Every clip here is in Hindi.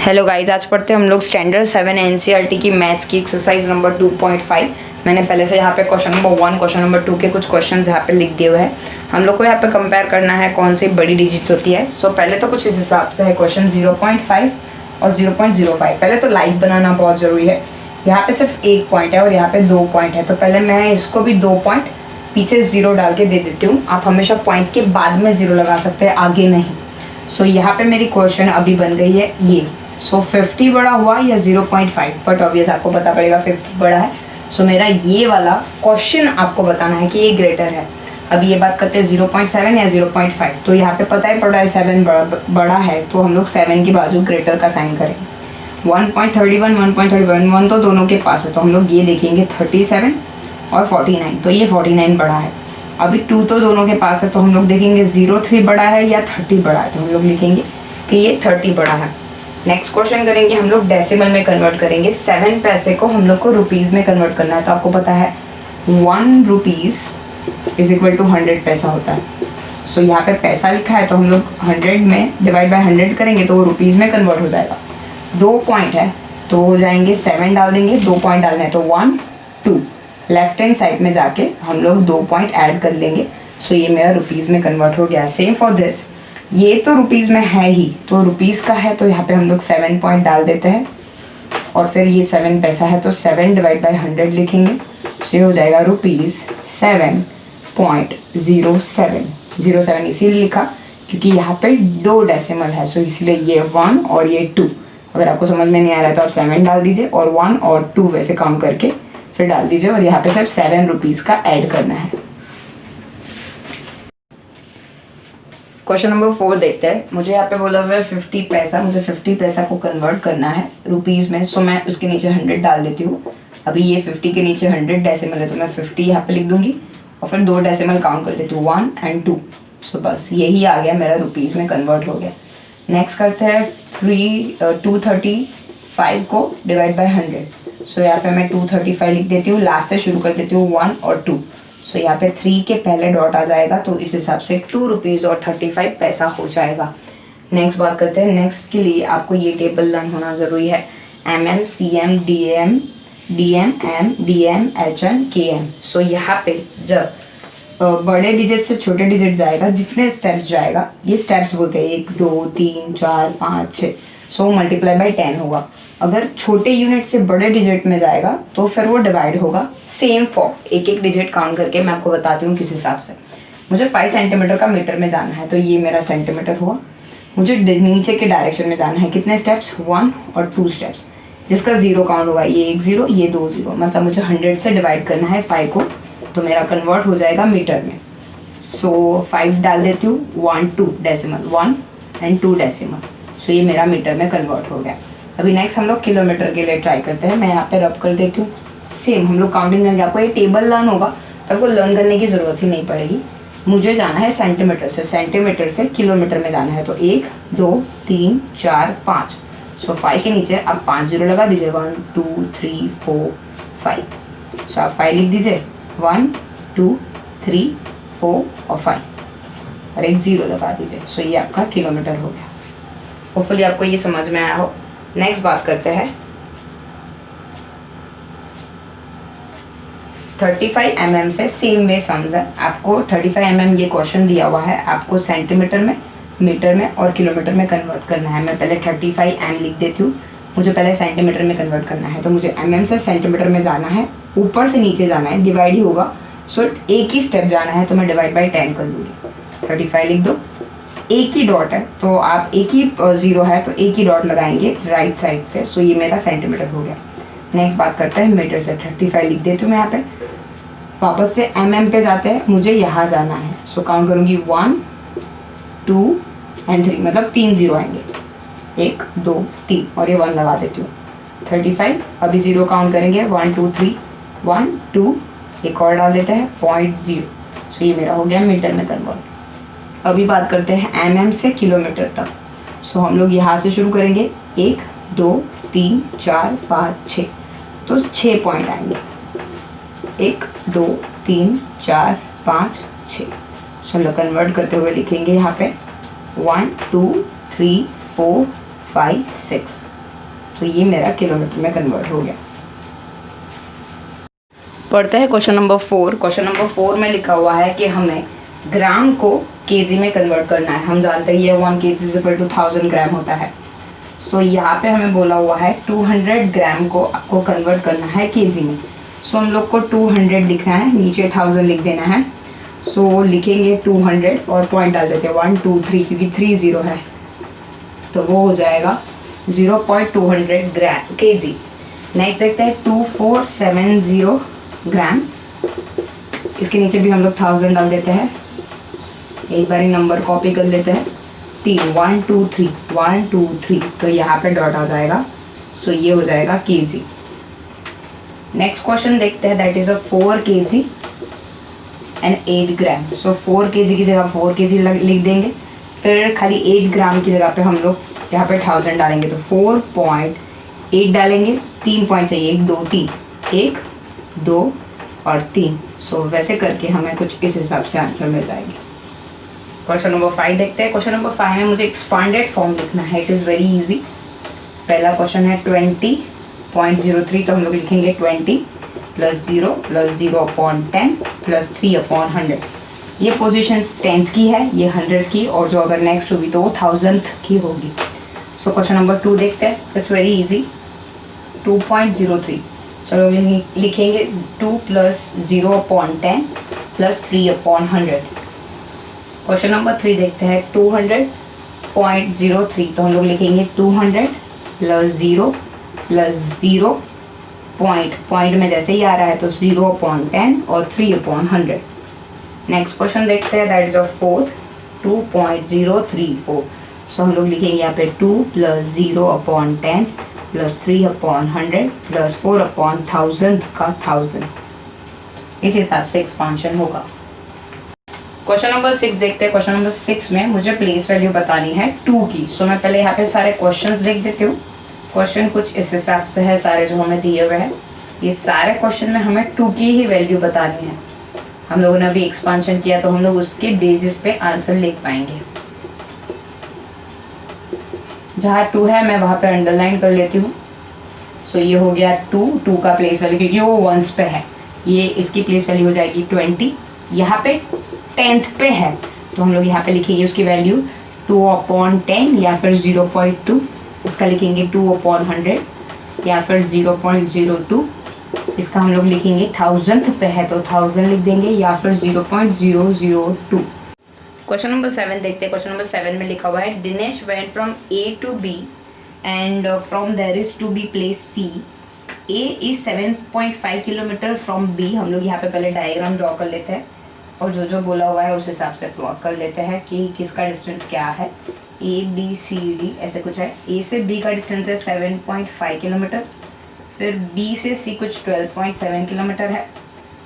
हेलो गाइस, आज पढ़ते हैं हम लोग स्टैंडर्ड 7 एनसीईआरटी की मैथ्स की एक्सरसाइज नंबर 2.5। मैंने पहले से यहाँ पे क्वेश्चन नंबर 1, क्वेश्चन नंबर 2 के कुछ क्वेश्चंस यहाँ पे लिख दिए हुए हैं। हम लोग को यहाँ पे कंपेयर करना है कौन सी बड़ी डिजिट्स होती है। सो पहले तो कुछ इस हिसाब से है क्वेश्चन 0.5 और 0.05। पहले तो लाइक बनाना बहुत ज़रूरी है। यहाँ पे सिर्फ एक पॉइंट है और यहाँ पे 2 पॉइंट है, तो पहले मैं इसको भी 2 पॉइंट पीछे 0 डाल के दे देती हूँ। आप हमेशा पॉइंट के बाद में 0 लगा सकते हैं, आगे नहीं। सो यहाँ पे मेरी क्वेश्चन अभी बन गई है ये। सो 50 बड़ा हुआ या 0.5, बट ऑब्वियस आपको पता पड़ेगा 50 बड़ा है। सो मेरा ये वाला क्वेश्चन आपको बताना है कि ये ग्रेटर है। अभी ये बात करते हैं 0.7 या 0.5, तो यहाँ पे पता ही पड़ रहा है 7 बड़ा है, तो हम लोग 7 की बाजू ग्रेटर का साइन करेंगे। 1.31 1.31 तो दोनों के पास है, तो हम लोग ये देखेंगे 37 और 49, तो ये 49 बड़ा है। अभी 2 तो दोनों के पास है, तो हम लोग देखेंगे 03 बड़ा है या 30 बड़ा है, तो हम लोग लिखेंगे कि ये 30 बड़ा है। नेक्स्ट क्वेश्चन करेंगे हम लोग डेसिमल में कन्वर्ट करेंगे। 7 पैसे को हम लोग को रुपीज़ में कन्वर्ट करना है, तो आपको पता है 1 रुपीज़ इज इक्वल टू 100 पैसा होता है। सो यहाँ पे पैसा लिखा है, तो हम लोग 100 में डिवाइड बाय 100 करेंगे तो वो रुपीज़ में कन्वर्ट हो जाएगा। 2 पॉइंट है तो हो जाएंगे 7 डाल देंगे, 2 पॉइंट डालने हैं तो 1 2। लेफ्ट हैंड साइड में जाके हम लोग 2 पॉइंट ऐड कर लेंगे। सो ये मेरा रुपीज़ में कन्वर्ट हो गया। सेम फॉर दिस, ये तो रुपीज़ में है ही, तो रुपीज़ का है तो यहाँ पे हम लोग 7 पॉइंट डाल देते हैं, और फिर ये 7 पैसा है तो 7 डिवाइड बाय 100 लिखेंगे। सो ये हो जाएगा रुपीज़ 7.07 इसीलिए लिखा क्योंकि यहाँ पे 2 डेसिमल है, सो इसलिए ये 1 और ये 2। अगर आपको समझ में नहीं आ रहा है तो आप 7 डाल दीजिए और 1 और 2 वैसे काम करके फिर डाल दीजिए, और यहाँ पे सिर्फ 7 रुपीज़ का ऐड करना है। क्वेश्चन नंबर 4 देखते हैं। मुझे यहाँ पे बोला हुआ है 50 पैसा, मुझे 50 पैसा को कन्वर्ट करना है रुपीज़ में। सो मैं उसके नीचे 100 डाल देती हूँ। अभी ये 50 के नीचे 100 डेसिमल है, तो मैं 50 यहाँ पे लिख दूंगी और फिर 2 डेसिमल काउंट कर देती हूँ, 1 और 2। सो बस यही आ गया, मेरा रुपीज़ में कन्वर्ट हो गया। नेक्स्ट करते हैं 235 को डिवाइड बाई 100। सो यहाँ पे मैं 235 लिख देती हूँ, लास्ट से शुरू कर देती हूँ 1 और 2। सो यहाँ पे 3 के पहले डॉट आ जाएगा, तो इस हिसाब से 2 रुपीज़ और 35 पैसा हो जाएगा। नेक्स्ट बात करते हैं। नेक्स्ट के लिए आपको ये टेबल लर्न होना ज़रूरी है। MM, CM, DM, M, DM, HN, KM। सो यहाँ पे जब बड़े डिजिट से छोटे डिजिट जाएगा, जितने स्टेप्स जाएगा, ये स्टेप्स बोलते हैं 1 2 3 4 5 6। सो मल्टीप्लाई बाई 10 होगा। अगर छोटे यूनिट से बड़े डिजिट में जाएगा तो फिर वो डिवाइड होगा। सेम फॉर्म, एक एक डिजिट काउंट करके मैं आपको बताती हूँ किस हिसाब से। मुझे 5 सेंटीमीटर का मीटर में जाना है, तो ये मेरा सेंटीमीटर हुआ। मुझे नीचे के डायरेक्शन में जाना है, कितने स्टेप्स, 1 और 2 स्टेप्स। जिसका 0 काउंट होगा, ये 1 0 ये 2 0, मतलब मुझे 100 से डिवाइड करना है 5 को, तो मेरा कन्वर्ट हो जाएगा मीटर में। सो 5 डाल देती हूँ, 1 2 डेसिमल, 1 और 2 डेसिमल। सो ये मेरा मीटर में कन्वर्ट हो गया। अभी नेक्स्ट हम लोग किलोमीटर के लिए ट्राई करते हैं। मैं यहाँ पे रब कर देती हूँ। सेम हम लोग काउंटिंग करके, आपको ये टेबल लर्न होगा तो आपको लर्न करने की ज़रूरत ही नहीं पड़ेगी। मुझे जाना है सेंटीमीटर से किलोमीटर में जाना है, तो 1 2 3 4 5। सो 5 के नीचे आप 5 0 लगा दीजिए, 1 2 3 4 5। सो आप 5 लिख दीजिए, 1 2 3 4 और 5, और एक 0 लगा दीजिए। सो ये आपका किलोमीटर हो गया। होपफुली आपको ये समझ में आया हो। नेक्स्ट बात करते हैं 35 mm से सेम वे सम्स है। आपको 35 mm ये क्वेश्चन दिया हुआ है, आपको सेंटीमीटर में, मीटर में और किलोमीटर में कन्वर्ट करना है। मैं पहले 35 m लिख देती हूँ। मुझे पहले सेंटीमीटर में कन्वर्ट करना है, तो मुझे mm से सेंटीमीटर में जाना है, ऊपर से नीचे जाना है, डिवाइड ही होगा। सो एक ही स्टेप जाना है, तो मैं डिवाइड बाई 10 कर लूँगी। 35 लिख दो, एक ही डॉट है तो आप एक ही 0 है तो एक ही डॉट लगाएंगे राइट साइड से। सो ये मेरा सेंटीमीटर हो गया। नेक्स्ट बात करते हैं मीटर से। 35 लिख देती हूँ मैं यहाँ पे। वापस से mm पे जाते हैं, मुझे यहाँ जाना है। सो काउंट करूँगी 1 2 और 3, मतलब 3 0 आएंगे, 1 2 3, और ये 1 लगा देती हूँ। 35 अभी 0 काउंट करेंगे, 1 2 3 1 2, एक और डाल देते हैं 0.0। सो ये मेरा हो गया मीटर में कन्वर्ट। अभी बात करते हैं mm से किलोमीटर तक। सो हम लोग यहाँ से शुरू करेंगे, 1 2 3 4 5 6, तो 6 पॉइंट आएंगे, 1 2 3 4 5 6। सो हम लोग कन्वर्ट करते हुए लिखेंगे यहाँ पे 1 2 3 4 5 6। तो ये मेरा किलोमीटर में कन्वर्ट हो गया। पढ़ते हैं क्वेश्चन नंबर 4। क्वेश्चन नंबर 4 में लिखा हुआ है कि हमें ग्राम को केजी में कन्वर्ट करना है। हम जानते हैं ये 1 kg इक्वल टू 1000 ग्राम होता है। सो यहाँ पे हमें बोला हुआ है 200 ग्राम को आपको कन्वर्ट करना है केजी में। सो हम लोग को 200 लिखना है, नीचे 1000 लिख देना है। सो लिखेंगे 200 और पॉइंट डाल देते हैं 1 2 3, क्योंकि 3 0 है तो वो हो जाएगा 0.200 ग्राम केजी। नेक्स्ट देखते हैं 2470 ग्राम। इसके नीचे भी हम लोग 1000 डाल देते हैं। एक बार नंबर कॉपी कर लेते हैं। 3 1 2 3 1 2 3, तो यहाँ पे डॉट आ जाएगा। सो ये हो जाएगा केजी। नेक्स्ट क्वेश्चन देखते हैं, that is a 4 kg and 8 gram. So 4 kg की जगह 4 kg लिख देंगे, फिर खाली 8 ग्राम की जगह पे हम लोग यहाँ पे 1000 डालेंगे, तो 4.8 डालेंगे। 3 पॉइंट चाहिए, 1 2 3, 1 2 और 3। सो वैसे करके हमें कुछ इस हिसाब से आंसर मिल जाएगी। क्वेश्चन नंबर 5 देखते हैं। क्वेश्चन नंबर 5 में मुझे एक्सपांडेड फॉर्म लिखना है। It is very easy. पहला क्वेश्चन है 20.03, तो हम लोग लिखेंगे 20 + 0 + 0/10 + 3/100। ये पोजीशन 10th की है, ये 100th की, और जो अगर नेक्स्ट होगी तो वो 1000th की होगी। सो क्वेश्चन नंबर 2 देखते हैं। It's very easy. 2.03, चलो लिखेंगे 2 + 0/10 + 3/100। क्वेश्चन नंबर 3 देखते हैं 200.03, तो हम लोग लिखेंगे 200 + 0 + 0 पॉइंट में जैसे ही आ रहा है तो 0/10 और 3/100। नेक्स्ट क्वेश्चन देखते हैं, दैट इज अ 4th 2.034। सो हम लोग लिखेंगे यहाँ पे 2 + 0/10 + 3/100 + 4/1000 का 1000। इस हिसाब से एक्सपांशन होगा। क्वेश्चन नंबर 6 देखते हैं। क्वेश्चन नंबर 6 में मुझे प्लेस वैल्यू बतानी है 2 की। सो मैं पहले यहाँ पे सारे क्वेश्चंस लिख देती हूँ। क्वेश्चन कुछ इस हिसाब से है, सारे जो हमें दिए हुए हैं। ये सारे क्वेश्चन में हमें 2 की ही वैल्यू बतानी है। हम लोगों ने अभी एक्सपांशन किया तो हम लोग उसके बेसिस पे आंसर लिख पाएंगे। जहाँ 2 है मैं वहाँ पे अंडरलाइन कर लेती हूँ। सो ये हो गया 2 का प्लेस वैल्यू, क्योंकि वो 1s पे है। ये इसकी प्लेस वैल्यू हो जाएगी 20। यहाँ पे 10th पे है तो हम लोग यहाँ पे लिखेंगे उसकी वैल्यू 2/10 या फिर 0.2। इसका लिखेंगे 2/100 या फिर 0.02। इसका हम लोग लिखेंगे 1000th पे है तो 1000 लिख देंगे या फिर 0.002। क्वेश्चन नंबर 7 देखते हैं। क्वेश्चन नंबर 7 में लिखा हुआ है Dinesh went from A to B and from there is to be place C। A is 7.5 kilometre from B। हम लोग यहाँ पे पहले डायग्राम ड्रॉ कर लेते हैं और जो जो बोला हुआ है उस हिसाब से प्लॉट कर लेते हैं कि किसका डिस्टेंस क्या है। A B C D ऐसे कुछ है। A से B का डिस्टेंस है 7.5 किलोमीटर, फिर B से C कुछ 12.7 किलोमीटर है।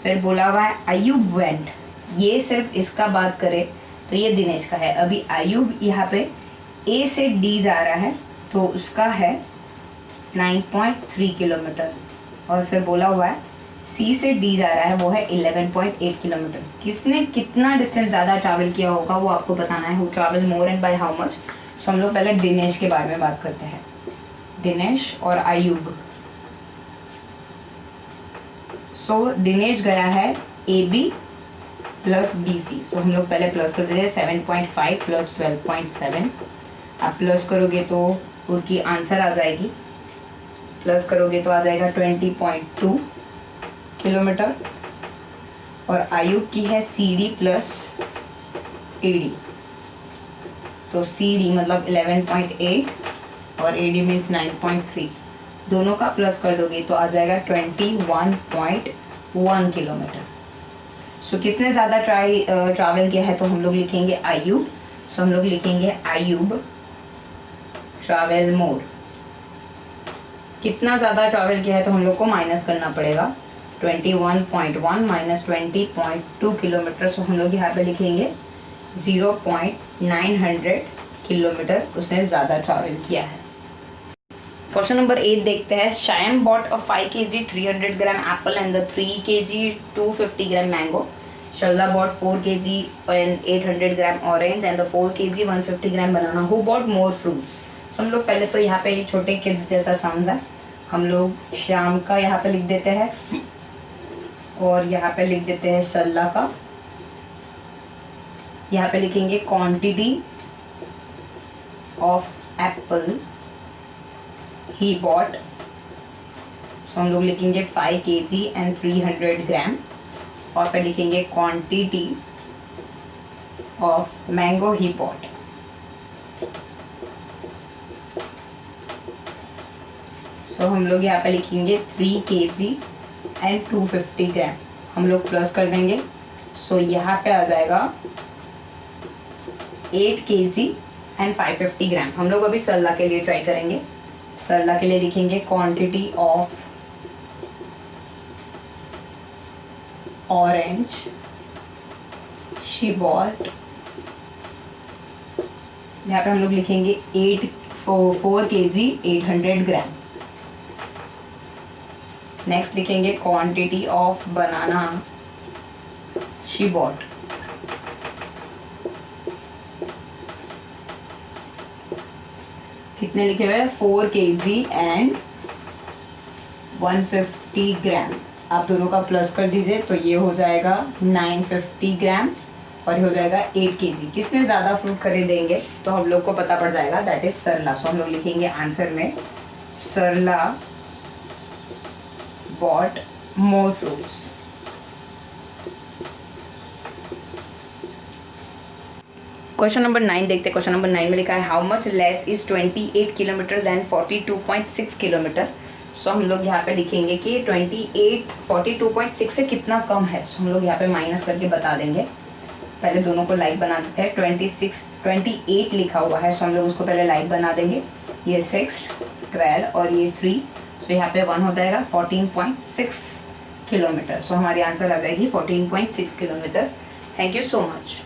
फिर बोला हुआ है आयुब वेंट, ये सिर्फ इसका बात करें तो ये दिनेश का है। अभी आयुब यहाँ पे A से D जा रहा है तो उसका है 9.3 किलोमीटर, और फिर बोला हुआ है C से D जा रहा है वो है 11.8 किलोमीटर। किसने कितना डिस्टेंस ज़्यादा ट्रैवल किया होगा वो आपको बताना है। Who travel more and by how much. So हम लोग पहले दिनेश के बारे में बात करते हैं, दिनेश और आयुब। सो दिनेश गया है AB + BC। सो हम लोग पहले प्लस कर देते हैं 7.5 + 12.7। आप प्लस करोगे तो उनकी आंसर आ जाएगी, प्लस करोगे तो आ जाएगा 20.2 किलोमीटर। और आयुब की है CD + AD, तो CD मतलब 11.8 और AD मीन्स 9.3। दोनों का प्लस कर दोगे तो आ जाएगा 21.1 किलोमीटर। सो किसने ज़्यादा ट्रैवल किया है तो हम लोग लिखेंगे आयुब। सो हम लोग लिखेंगे आयुब ट्रैवल मोर। कितना ज़्यादा ट्रैवल किया है तो हम लोग को माइनस करना पड़ेगा 21.1 माइनस 20.2 किलोमीटर। सो हम लोग यहाँ पे लिखेंगे 0.900 किलोमीटर उसने ज़्यादा ट्रैवल किया है। क्वेश्चन नंबर 8 देखते हैं। Shyam bought a 5 kg 300 gram apple and the 3 kg 250 gram mango. Shalda bought 4 kg and 800 gram orange and the 4 kg 150 gram banana. Who bought more fruits. So हम लोग पहले तो यहाँ पे छोटे किड्स जैसा साउंड है, हम लोग श्याम का यहाँ पे लिख देते हैं और यहाँ पे लिख देते हैं सल्ला का। यहाँ पे लिखेंगे quantity of apple he bought. So हम लोग लिखेंगे 5 kg एंड 300 ग्राम। और फिर लिखेंगे quantity of mango he bought. So हम लोग यहाँ पे लिखेंगे 3 kg एंड 250 ग्राम। हम लोग प्लस कर देंगे। सो यहाँ पे आ जाएगा 8 kg एंड 550 ग्राम। हम लोग अभी सल्ला के लिए ट्राई करेंगे। सल्ला के लिए लिखेंगे quantity of orange she bought. यहाँ पे हम लोग लिखेंगे 4 kg 800 ग्राम। नेक्स्ट लिखेंगे quantity of banana she bought. कितने लिखे हुए हैं? 4 kg एंड 150 ग्राम। आप दोनों का प्लस कर दीजिए तो ये हो जाएगा 950 ग्राम और ये हो जाएगा 8 kg। किसने ज़्यादा फ्रूट खरीदेंगे तो हम लोग को पता पड़ जाएगा, दैट इज सरला। सो हम लोग लिखेंगे आंसर में Sarla bought more fruits. Question number 9 देखते हैं। क्वेश्चन नंबर 9 में लिखा है how much less is 28 kilometre than 42.6 kilometre. So हम लोग यहाँ पे लिखेंगे कि 42.6 से कितना कम है। सो हम लोग यहाँ पे माइनस करके बता देंगे। पहले दोनों को लाइक बना देते हैं। 28 लिखा हुआ है, सो हम लोग उसको पहले लाइक बना देंगे। ये 6, 12 और ये 3, सो यहाँ पे 1 हो जाएगा 14.6 किलोमीटर। सो हमारी आंसर आ जाएगी 14.6 kilometre. Thank you so much.